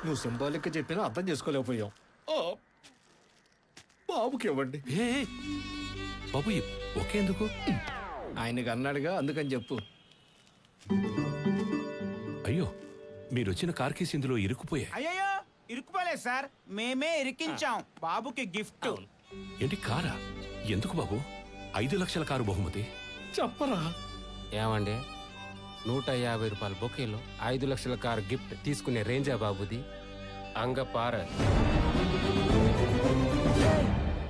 నువ్వు సింబాలిక్ చెప్పినా అర్థం చేసుకోలేకపోయాం. బాబుకి ఇవ్వండి. బాబు ఓకే ఎందుకు? ఆయనకి అన్నాడుగా, అందుకని చెప్పు. అయ్యో, మీరు వచ్చిన కార్ కేసు ఇందులో ఇరుక్కుపోయాయి. అయ్యో ఇరుక్కుపోలేదు సార్, మేమే ఇరికించాం బాబుకి గిఫ్ట్. ఏంటి కారా? ఎందుకు బాబు? 5 లక్షల కారు బహుమతి. చెప్పరా. ఏమండి, 150 రూపాయల బొకేలో 5 లక్షల కారు గిఫ్ట్ తీసుకునే రేంజా బాబుది? అంగపార.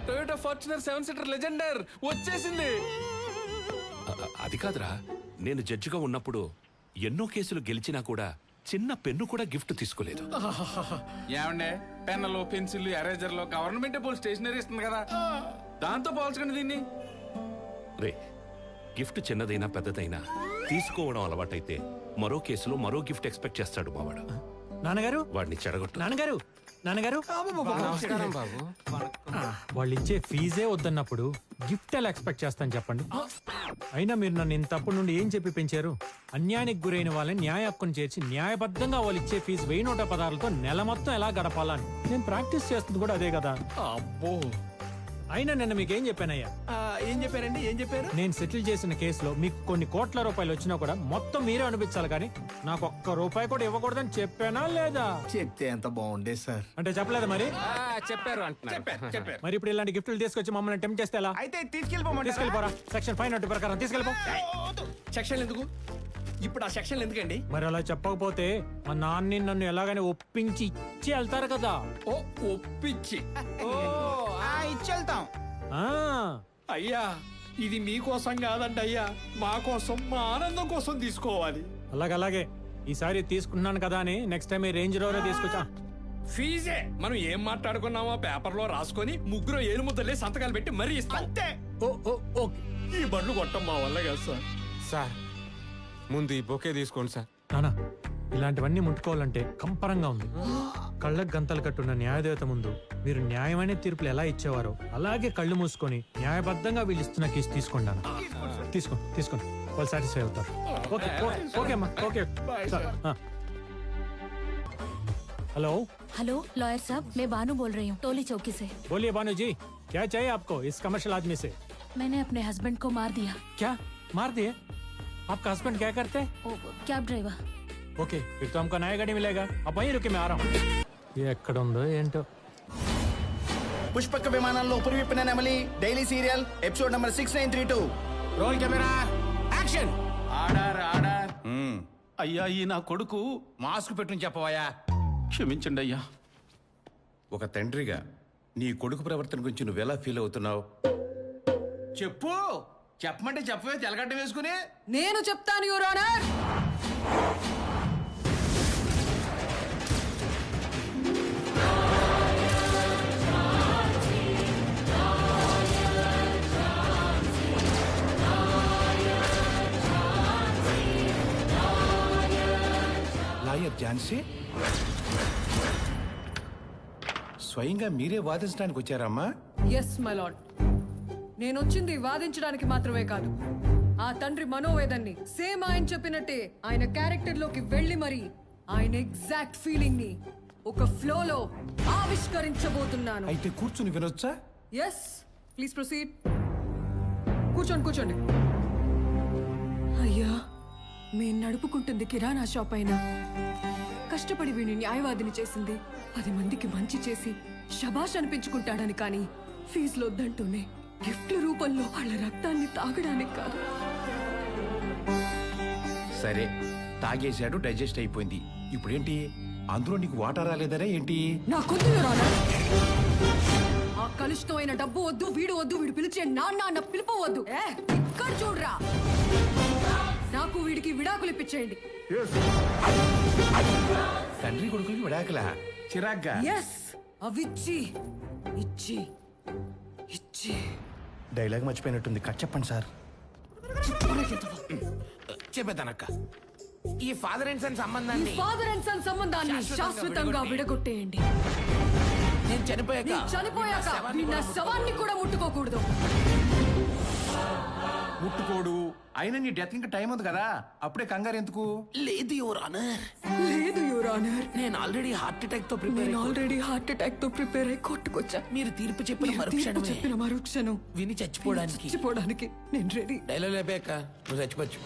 టొయోటా ఫార్చునర్ 7 సీటర్ లెజెండర్ వచ్చేసింది. అది కాదురా, నేను జడ్జిగా ఉన్నప్పుడు ఎన్నో కేసులు గెలిచినా కూడా చిన్న పెన్ను కూడా గిఫ్ట్ తీసుకోలేదు. ఏమండే, పెన్నులు పెన్సిల్ ఎరేజర్లు గవర్నమెంట్ పోల్ స్టేషనరీ ఇస్తుంది కదా, దాంతో పోల్చకండి దీన్ని. రే, గిఫ్ట్ చిన్నదైనా పెద్దదైనా తీసుకోవడం అలవాటైతే మరో కేసులో మరో గిఫ్ట్ ఎక్స్పెక్ట్ చేస్తాడు మావాడు. నాన్నగారు, వాడిని చెడగొట్టు. నాన్నగారు, నాన్నగారు, నమస్కారం బాబు. వాళ్ళు ఇచ్చే ఫీజే వద్దన్నప్పుడు గిఫ్ట్ ఎలా ఎక్స్పెక్ట్ చేస్తాను చెప్పండి. అయినా మీరు నన్ను ఇంతప్పటి నుండి ఏం చెప్పి పెంచారు? అన్యాయానికి గురైన వాళ్ళని న్యాయ హక్కును చేర్చి న్యాయబద్ధంగా వాళ్ళు ఇచ్చే ఫీజు 1116లతో నెల మొత్తం ఎలా గడపాలని నేను ప్రాక్టీస్ చేస్తుంది కూడా అదే కదా. అబ్బో, అయినా నిన్న మీకేం చెప్పానయ్యా? ఏం చెప్పారండి? ఏం చెప్పారు? నేను సెటిల్ చేసిన కేసులో మీకు కొన్ని కోట్ల రూపాయలు వచ్చినా కూడా మొత్తం మీరే అనిపించాలి, కానీ నాకు ఒక్క రూపాయి కూడా ఇవ్వకూడదని చెప్పానా లేదా? చెప్తే ఎంత బాగుండే సార్. అంటే చెప్పలేదా మరి? చెప్పారు అంటున్నారు. మరి ఇప్పుడు ఇలాంటి గిఫ్ట్లు తీసుకొచ్చి మమ్మల్ని టెంప్ట్ చేస్తే ఎలా? అయితే తీసుకెళ్ళిపోమంటారా? తీసుకెళ్ళిపోరా. సెక్షన్ 5 ప్రకారం తీసుకెళ్ళిపో. సెక్షన్లు ఎందుకు ఇప్పుడు? ఆ సెక్షన్లు ఎందుకండి? మరి అలా చెప్పకపోతే మా నాన్ని నన్ను ఎలాగైనా ఒప్పించి ఇచ్చి వెళ్తారు కదా. ఓ, ఒప్పించి. ఇచ్చెళ్తాం. ఆ అయ్యా, ఇది మీకోసం కాదండి అయ్యా, మా కోసం, మా ఆనందం కోసం తీసుకోవాలి. అలాగే ఈసారి తీసుకున్నాను కదా అని నెక్స్ట్ టైం ఈ రేంజ్ రోవర్ తీసుకొచ్చా. ఫీజే మనం ఏం మాట్లాడుకున్నామో పేపర్లో రాసుకొని ముగ్గురు ఏలు ముద్దలే సంతకాలు పెట్టి మరీ ఇస్తాం. అంతే. ఓకే. ఈ బండ్లు కొట్టం మా వల్ల కాదు సార్. సార్, ముందు ఈ బొకే తీసుకోండి సార్. నానా, ఇలాంటివన్నీ ముట్టుకోవాలంటే కంపరంగా ఉంది. కళ్ళకు గంతలు కట్టున్న న్యాయదేవత ముందు మీరు న్యాయమైన తీర్పులు ఎలా ఇచ్చేవారో అలాగే కళ్ళు మూసుకొని న్యాయబద్ధంగా వీళ్ళు ఇస్తున్న కేసు తీసుకోండి అన్న. తీసుకోండి, వాళ్ళు సాటిస్ఫై అవుతారు. ఓకే అమ్మా, ఓకే. हेलो हेलो लॉयर साहब, मैं बानू बोल रही हूँ टोली चौकी से। बोलिए बानू जी, क्या चाहिए आपको इस कमर्शियल आदमी से? मैंने अपने हस्बैंड को मार दिया। क्या मार दिए? आपका हस्बैंड क्या करते हैं? Cab driver. ओके, फिर तो हमको नया गाड़ी मिलेगा. अब वहीं रुके, मैं आ रहा हूँ. ये ఎక్కడ ఉందో ఏంటో. పుష్పక విమానంలో ఉపరి విప్పిన నెమలి daily serial episode number 6932. Roll camera action. Order అయ్యా, ఈ నా కొడుకు మాస్క్ పెట్టుని చెప్పవయ్యా. క్షమించండి అయ్యా. ఒక తండ్రిగా నీ కొడుకు ప్రవర్తన గురించి నువ్వెలా ఫీల్ అవుతున్నావు? చెప్పు. చెప్పమంటే చెప్పవే, తెలగడ్డ వేసుకుని. నేను చెప్తాను యువర్ ఆనర్. లాయర్ ఝాన్సీ, స్వయంగా మీరే వాదించడానికి వచ్చారమ్మా? ఎస్ మై లార్డ్, నేను వచ్చింది వాదించడానికి మాత్రమే కాదు, ఆ తండ్రి మనోవేదన్ని సేమ్ ఆయన చెప్పినట్టే ఆయన క్యారెక్టర్ లోకి వెళ్ళి మరి ఆయన ఎగ్జాక్ట్ ఫీలింగ్ ని ఒక ఫ్లోలో ఆవిష్కరించబోతున్నాను. అయితే కూర్చుని వినొచ్చా? Yes, please proceed. కూర్చోండి. అయ్యా, మేము నడుపుకుంటుంది కిరాణా షాప్ అయినా కష్టపడి వీడిని న్యాయవాదిని చేసింది 10 మందికి మంచి చేసి శబాష్ అనిపించుకుంటాడని, కానీ ఫీజులు వద్దంటూనే గిఫ్ట్ల రూపంలో వాళ్ళ రక్తాన్ని తాగడానికి కాదు. సరే, తాగేశాడు, డైజెస్ట్ అయిపోయింది. ఇప్పుడేంటి? అందులో నీకు వాటర్ రాలేదనే ఏంటి? నాకొద్దు యువర్ ఆనర్. ఆ కలుషితమైన డబ్బు వద్దు, వీడు పిలిచే నాన్న పిలుపు వద్దు. ఇక్కడ చూడరా, నాకు వీడికి విడాకులు ఇప్పించేయండి. తండ్రి కొడుకులకి విడాకులా? చిరాగ్గా. ఎస్, అవిచ్చి ఇచ్చి ఇచ్చి. డైలాగ్ మర్చిపోయినట్టుంది, కట్ చెప్పండి సార్. చెప్పేదానక్క, ఈ ఫాదర్ అండ్ సన్ సంబంధాన్ని శాశ్వతంగా విడగొట్టేయండి. నేను చనిపోయాక నా శవాన్ని కూడా ముట్టుకోకూడదు. ముట్టుకోడు. అయినా నీ డెత్ ఇంకా టైం ఉంది కదా, అప్పుడే కంగారు ఎందుకు? లేదు యువర్ ఆనర్, లేదు యువర్ ఆనర్, నేను ఆల్రెడీ హార్ట్ అటాక్ తో నేను ఆల్రెడీ హార్ట్ అటాక్ తో ప్రిపేర్ అయి కొట్టుకొచ్చా. మీరు తీర్పు చెప్పిన మీరు తీర్పు చెప్పిన మరుక్షణం విని చచ్చిపోవడానికి చచ్చిపోవడానికి నేను రెడీ. డైలాగ్ లేపాక నువ్వు చచ్చిపోవచ్చు.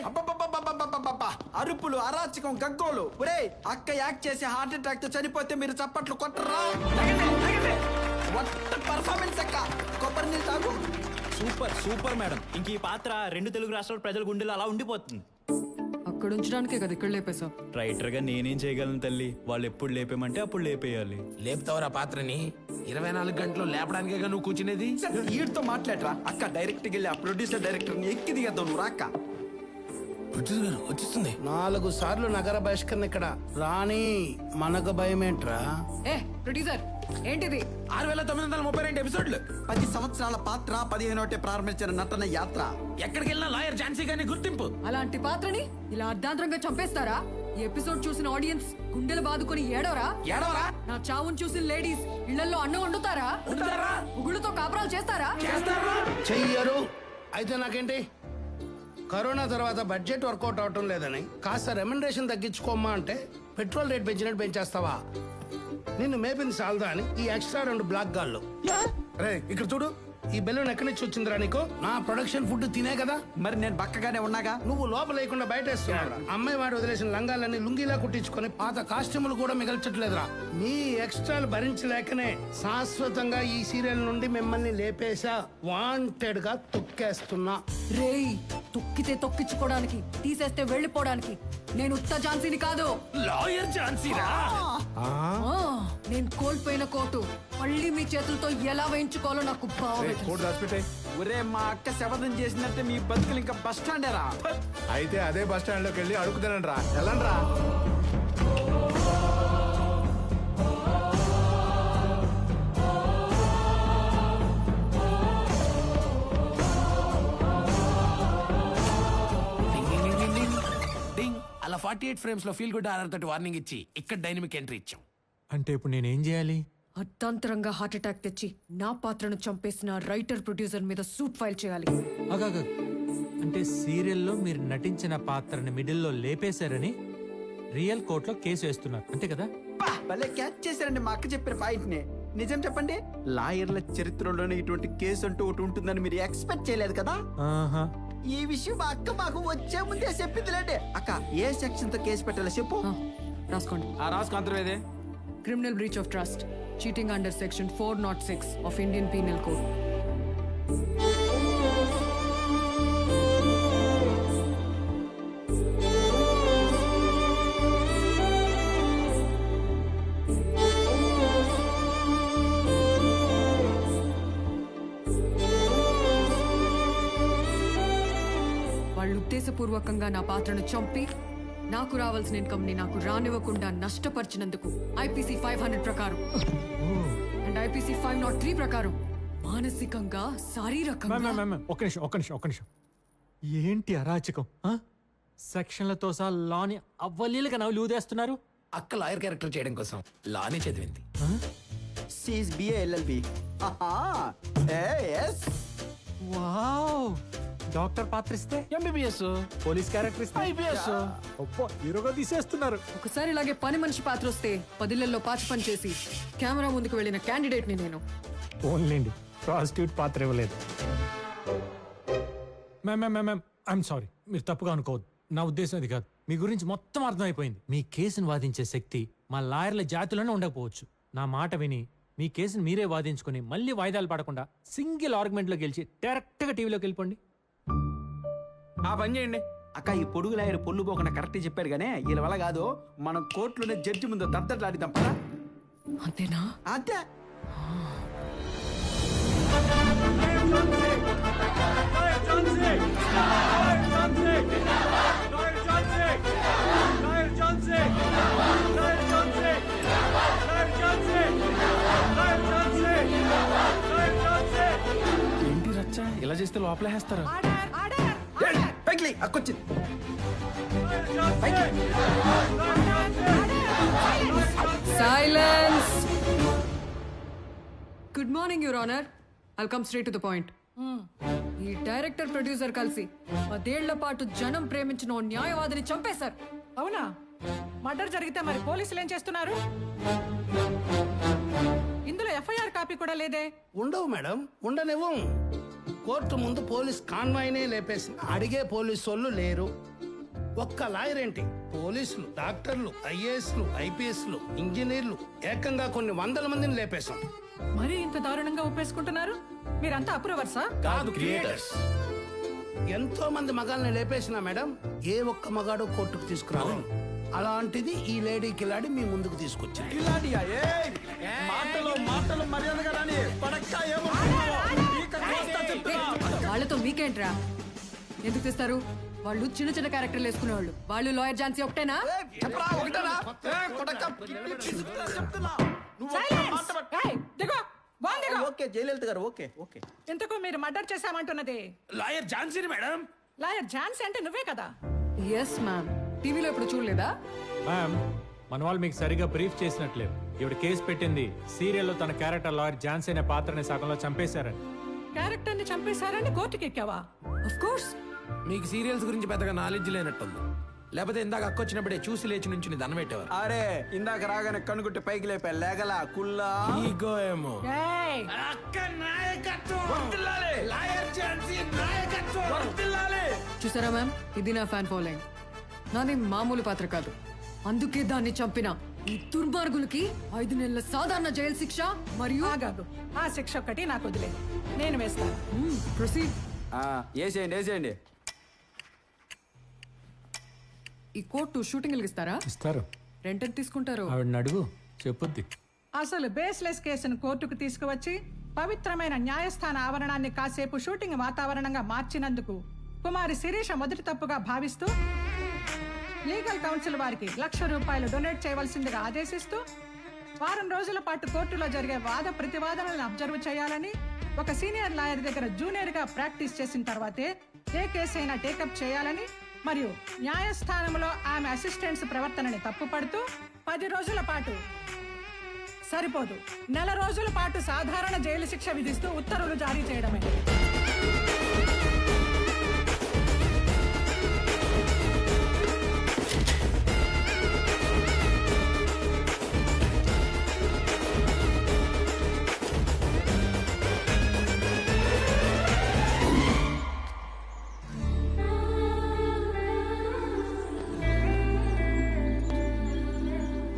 అబ్బబ్బబ్బబ్బబ్బబ్బబ్బబ్బ! అరుపులు, అరాచకం, గగ్గోలు. ఒరే అక్క యాక్ట్ చేసి హార్ట్ అటాక్ తో చనిపోతే మీరు చప్పట్లు కొట్టరా? పర్ఫార్మెన్స్ అక్క. కొబ్బరి నీళ్ళు తాగు. Super super madam. ఇంక ఈ పాత్ర 2 తెలుగు రాష్ట్రాల ప్రజల గుండెలు అలా ఉండిపోతుంది. అక్కడ ఉంచడానికే కదా ఇక్కడ లేపేశా. రైటర్ గా నేనేం చేయగలను తల్లి? వాళ్ళు ఎప్పుడు లేపేమంటే అప్పుడు లేపేయాలి. లేపుతావరా పాత్రని? 24 గంటలు లేపడానికే నువ్వు కూర్చునేది. వీడితో మాట్లాడరా అక్క. డైరెక్ట్ గా వెళ్ళి ఆ ప్రొడ్యూసర్ డైరెక్టర్ ని ఎక్కి దిగద్దావు నువ్వు రాక్క. వచ్చేస్తుంది. 4 సార్లు నగర బహిష్కరణ ఇక్కడ రాణి. మనకు భయమేంట్రా? ఏ ప్రొడ్యూసర్ ఏంటిది? 6932 ఎపిసోడ్లు, 10 సంవత్సరాల పాత్ర, 15 ప్రారంభించిన నటన యాత్ర. ఎక్కడికి వెళ్ళినా లాయర్ ఝాన్సీ గారిని గుర్తింపు. అలాంటి పాత్రని ఇలా అర్ధాంతరంగా చంపేస్తారా? ఈ ఎపిసోడ్ చూసిన ఆడియన్స్ గుండెలు బాదుకొని ఏడవరా? ఏడవరా? నా చావును చూసిన లేడీస్ ఇళ్లలో అన్నం వండుతారా? ఉగుళ్ళతో కాపురాలు చేస్తారా? చెయ్యరు. అయితే నాకేంటి? కరోనా తర్వాత బడ్జెట్ వర్కౌట్ అవటం లేదని కాస్త రెమ్యునరేషన్ తగ్గించుకోమ్మా అంటే పెట్రోల్ రేట్ పెంచినట్టు పెంచేస్తావా? నిన్ను మేపింది సాల్దా అని ఈ ఎక్స్ట్రా 2 బ్లాక్ గాళ్ళు. రే ఇక్కడ చూడు, ఈ బెలూన్ ఎక్కడి నుంచి వచ్చిందిరా నీకు? నా ప్రొడక్షన్ ఫుడ్ తినే కదా. మరి నేను బక్కగానే ఉన్నాగా. నువ్వు లోపల లేకుండా బయట వేస్తున్నావురా. అమ్మాయి వాడు వదిలేసిన లంగాలన్నీ లుంగిలా కుట్టించుకొని పాత కాస్ట్యూములు కూడా మిగల్చట్లేదురా. మీ ఎక్స్ట్రాలు భరించలేకనే శాశ్వతంగా ఈ సీరియల్ నుండి మిమ్మల్ని లేపేశా. వాంటెడ్ గా తొక్కేస్తున్నా. రేయ్ తొక్కితే తొక్కించుకోవడానికి, తీసేస్తే వెళ్ళిపోవడానికి నేను ఉత్త ఝాన్సీని కాదు. లాయర్ ఝాన్సీరా? నేను కోల్పోయిన కోటు మళ్ళీ మీ చేతులతో ఎలా వేయించుకోవాలో నాకు బాగా తెలుసు. ఒరే మా అక్క శపథం చేసినట్టే మీ బతుకులు ఇంకా బస్ స్టాండేరా? అయితే అదే బస్ స్టాండ్ లోకి వెళ్ళి అడుగుతానండి రా. వెళ్ళండి రా. అలా 48 ఫ్రేమ్స్ లో ఫీల్ గుడ్ ఆర్ఆర్ తోటి వార్నింగ్ ఇచ్చి ఇక్కడ డైనమిక్ ఎంట్రీ ఇచ్చాం. అంటే ఇప్పుడు నేనేం చేయాలి? అర్ధాంతరంగా హార్ట్ అటాక్ తెచ్చి నా పాత్రను చంపేసిన రైటర్ ప్రొడ్యూసర్ మీద సూట్ ఫైల్ చేయాలి. అగగ, అంటే సీరియల్లో మీరు నటించిన పాత్రని మిడిల్లో లేపేశారని రియల్ కోర్టులో కేసు వేస్తున్నారు అంతే కదా? భలే క్యాచ్ చేశారండి మా అక్క చెప్పిన పాయింట్ ని. నిజం చెప్పండి, లాయర్ల చరిత్రలోనే ఇటువంటి కేసు అంటూ ఒకటి ఉంటుందని మీరు ఎక్స్పెక్ట్ చేయలేదు కదా? ఆహా. ఈ విషయం మా అక్క మాకు వచ్చే ముందే చెప్పిందిలేండి. అక్క ఏ సెక్షన్ తో కేసు పెట్టాలో చెప్పు. రాసుకోండి. రాసుకో అంతర్వేదే. Criminal breach of trust, cheating under section 406 of Indian penal code. వాళ్ళు ఉద్దేశపూర్వకంగా నా పాత్రను చంపి నాకు రావాల్సిన ఇన్కమ్ ని నాకు రానివ్వకుండా నష్టపరిచినందుకు ఐపీసీ 500 ప్రకారం అండ్ ఐపీసీ 503 ప్రకారం మానసికంగా శారీరకంగా. ఒక్క నిమిషం. ఏంటి అరాచకం? సెక్షన్లతో సహా లాని అవ్వలీలుగా నవ్వు లూదేస్తున్నారు. అక్క లాయర్ క్యారెక్టర్ చేయడం కోసం లానే చదివింది. సీస్ బిఏ ఎల్ఎల్బి. వావ్, డాక్టర్ పాత్ర ఇస్తే ఎంబీబీఎస్, పోలీస్ క్యారెక్టర్ ఇస్తే ఐపీఎస్. హీరోగా తీసేస్తున్నారు. ఒకసారి ఇలాగే పని మనిషి పాత్ర వస్తే 10 ఇళ్లలో పాచి పని చేసి కెమెరా ముందుకు వెళ్ళిన క్యాండిడేట్ ని నేను. ఓన్లేండి, ప్రాస్టిట్యూట్ పాత్ర ఇవ్వలేదు. మ్యామ్ ఐఎమ్ సారీ, మీరు తప్పుగా అనుకోవద్దు. నా ఉద్దేశం అది కాదు. మీ గురించి మొత్తం అర్థమైపోయింది. మీ కేసును వాదించే శక్తి మా లాయర్ల జాతిలోనే ఉండకపోవచ్చు. నా మాట విని మీ కేసును మీరే వాదించుకొని మళ్ళీ వాయిదాలు పడకుండా సింగిల్ ఆర్గ్యుమెంట్లో గెలిచి డైరెక్ట్ గా టీవీలోకి వెళ్ళిపోండి. ఆ పని చేయండి అక్క. ఈ పొడుగు లాయర్ పొల్లు పోకుండా కరెక్ట్ చెప్పారు గానే, వీళ్ళ వల్ల కాదు. మనం కోర్టులోనే జడ్జి ముందు దద్దట్లాడిద్దాం పదా. అంతేనా? అంతే. ఏంటి రచ్చ ఇలా చేస్తే లోపలేస్తారు? పైకి అక్కొచ్చింది. Silence. Good morning your honour. I'll come straight to the point. ఈ డైరెక్టర్ ప్రొడ్యూసర్ కలిసి 10 ఏళ్ల పాటు జనం ప్రేమించిన ఓ న్యాయవాదిని చంపేశారు. అవునా? మర్డర్ జరిగితే మరి పోలీసులు ఏం చేస్తున్నారు? ఇందులో ఎఫ్ఐఆర్ కాపీ కూడా లేదే. ఉండవు మేడం, ఉండనివ్వం. కోర్టు ముందు పోలీస్ కాన్వాయ్నే లేపేసిన అడిగే పోలీసు వాళ్ళు లేరు. ఒక్క లాయర్ ఏంటి, పోలీసులు, డాక్టర్లు, ఐఏఎస్లు, ఐపీఎస్లు, ఇంజనీర్లు, ఏకంగా కొన్ని వందల మందిని లేపేశాం. మరి ఇంత దారుణంగా ఒప్పేసుకుంటున్నారు? మీరంతా అప్రూవర్సా? కాదు, క్రియేటర్స్. ఎంతో మంది మగాల్ని లేపేసిన మేడం, ఏ ఒక్క మగాడు కోర్టుకు తీసుకురావాలి. అలాంటిది ఈ లేడీ కిలాడి మీ ముందుకు తీసుకొచ్చింది. వాళ్ళతో మీకేంట్రా? ఎందుకు తెస్తారు? వాళ్ళు చిన్న చిన్న క్యారెక్టర్లు వేసుకునేవాళ్ళు. వాళ్ళు లాయర్ ఝాన్సీ ఒకటేనా? ఓకే జయలలిత గారు, ఓకే ఓకే. ఇంతకు మీరు మర్డర్ చేశామంటున్నది లాయర్ ఝాన్సీని మేడం. లాయర్ ఝాన్సీ అంటే నువ్వే కదా? Yes ma'am. టీవీలో ఎప్పుడు చూడలేదా? మ్యామ్, మన వాళ్ళు మీకు సరిగా బ్రీఫ్ చేసినట్లేదు. ఇవిడ కేసు పెట్టింది సీరియల్లో తన క్యారెక్టర్ లాయర్ ఝాన్సీ అనే పాత్రని సగంలో చంపేశారని. క్యారెక్టర్ ని చంపేశారని కోర్టుకి ఎక్కావా? Of course. మీకు సీరియల్స్ గురించి పెద్దగా నాలెడ్జ్ లేనట్టుంది. లేకపోతే ఇందాక అక్క వచ్చినప్పుడే చూసి లేచి నుంచి దండం పెట్టేవారు. అరే ఇందాక రాగానే కనుగుట్టి పైకి లేపా లేగలా కుల్లా. ఈగో ఏమో. ఏయ్! చూసారా మ్యామ్, ఇది నా ఫ్యాన్ ఫాలోయింగ్. నాది మామూలు పాత్ర కాదు. అందుకే దాన్ని చంపిన ఈ దుర్మార్గులకి 5 నెలల సాధారణ జైలు శిక్ష మరియు ఆగాగు. ఆ శిక్ష ఒక్కటి నాకు వదిలేదు, నేను వేస్తాను. ప్రొసీడ్. వేసేయండి వేసేయండి. ఈ కోర్టు షూటింగ్ ఇస్తారా? ఇస్తారు. రెంట్ ఎంత తీసుకుంటారు? ఆవిడని అడుగు, చెప్పుద్ది. అసలు బేస్లెస్ కేసును కోర్టుకు తీసుకువచ్చి పవిత్రమైన న్యాయస్థాన ఆవరణాన్ని కాసేపు షూటింగ్ వాతావరణంగా మార్చినందుకు కుమారి శిరీష మొదటి తప్పుగా భావిస్తూ లీగల్ కౌన్సిల్ వారికి ₹1,00,000 డొనేట్ చేయవలసిందిగా ఆదేశిస్తూ వారం రోజుల పాటు కోర్టులో జరిగే వాద ప్రతివాదనలను అబ్జర్వ్ చేయాలని, ఒక సీనియర్ లాయర్ దగ్గర జూనియర్ గా ప్రాక్టీస్ చేసిన తర్వాతే ఏ కేసు అయినా టేకప్ చేయాలని, మరియు న్యాయస్థానంలో ఆమె అసిస్టెంట్స్ ప్రవర్తనని తప్పుపడుతూ 10 రోజుల పాటు సరిపోదు, 1 నెల రోజుల పాటు సాధారణ జైలు శిక్ష విధిస్తూ ఉత్తర్వులు జారీ చేయడమే.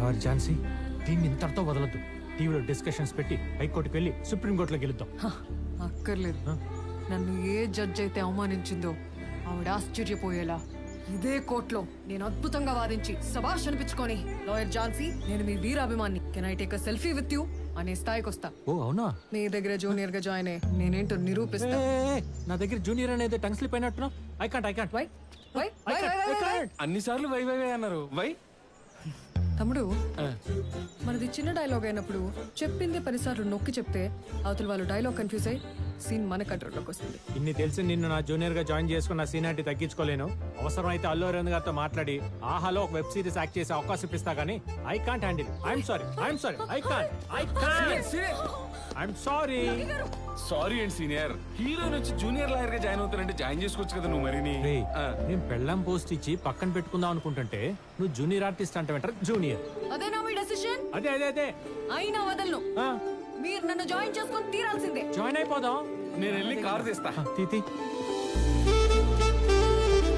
లాయర్ ఝాన్సీ, దీన్ని ఇంతటితో వదలొద్దు. టీవీలో డిస్కషన్స్ పెట్టి హైకోర్టుకి వెళ్ళి సుప్రీంకోర్టులో గెలుద్దాం. అక్కర్లేదు. నన్ను ఏ జడ్జ్ అయితే అవమానించిందో ఆవిడ ఆశ్చర్యపోయేలా ఇదే కోర్టులో నేను అద్భుతంగా వాదించి శభాష్ అనిపించుకొని, లాయర్ ఝాన్సీ, నేను మీ వీరాభిమాని, can I take a selfie with you అనే స్థాయికి వస్తా. ఓ అవునా? మీ దగ్గర జూనియర్ గా జాయిన్ అయ్యి నేనేంటో నిరూపిస్తా. నా దగ్గర జూనియర్ అనేది టంగ్ స్లిప్ అయినట్టున్నా. I can't. Why why why why అన్నిసార్లు వై వై వై అన్నారు. వై తమ్ముడు, మనది చిన్న డైలాగ్ అయినప్పుడు చెప్పింది 10 సార్లు నొక్కి చెప్తే అవతల వాళ్ళు డైలాగ్ కన్ఫ్యూజ్ అయ్యి సీన్ మన కంట్రోల్లోకి వస్తుంది. ఇన్ని తెలిసి నిన్ను నా జూనియర్ గా జాయిన్ చేసుకున్న సీనియారిటీ తగ్గించుకోలేను. అవసరం అయితే అల్లు అరవింద్ గారితో మాట్లాడి ఆహాలో ఒక వెబ్ సిరీస్ యాక్ట్ చేసే అవకాశం ఇప్పిస్తా గానీ I can't handle. I'm sorry. Sorry and senior. Heroine వచ్చి జూనియర్ లాయర్ గా జాయిన్ అవుతానంటే జాయిన్ చేసుకోవచ్చు కదా నువ్వు. మరి నేను పెళ్ళం పోస్ట్ ఇచ్చి పక్కన పెట్టుకుందాం అనుకుంటుంటే నువ్వు జూనియర్ ఆర్టిస్ట్ అంటే జూనియర్. అదేనా మీ డెసిషన్? అదే అయినా వదలను. మీరు నన్ను జాయిన్ చేసుకొని తీరాల్సిందే. జాయిన్ అయిపోదాం. నేను వెళ్ళి కారు తీస్తా. తీ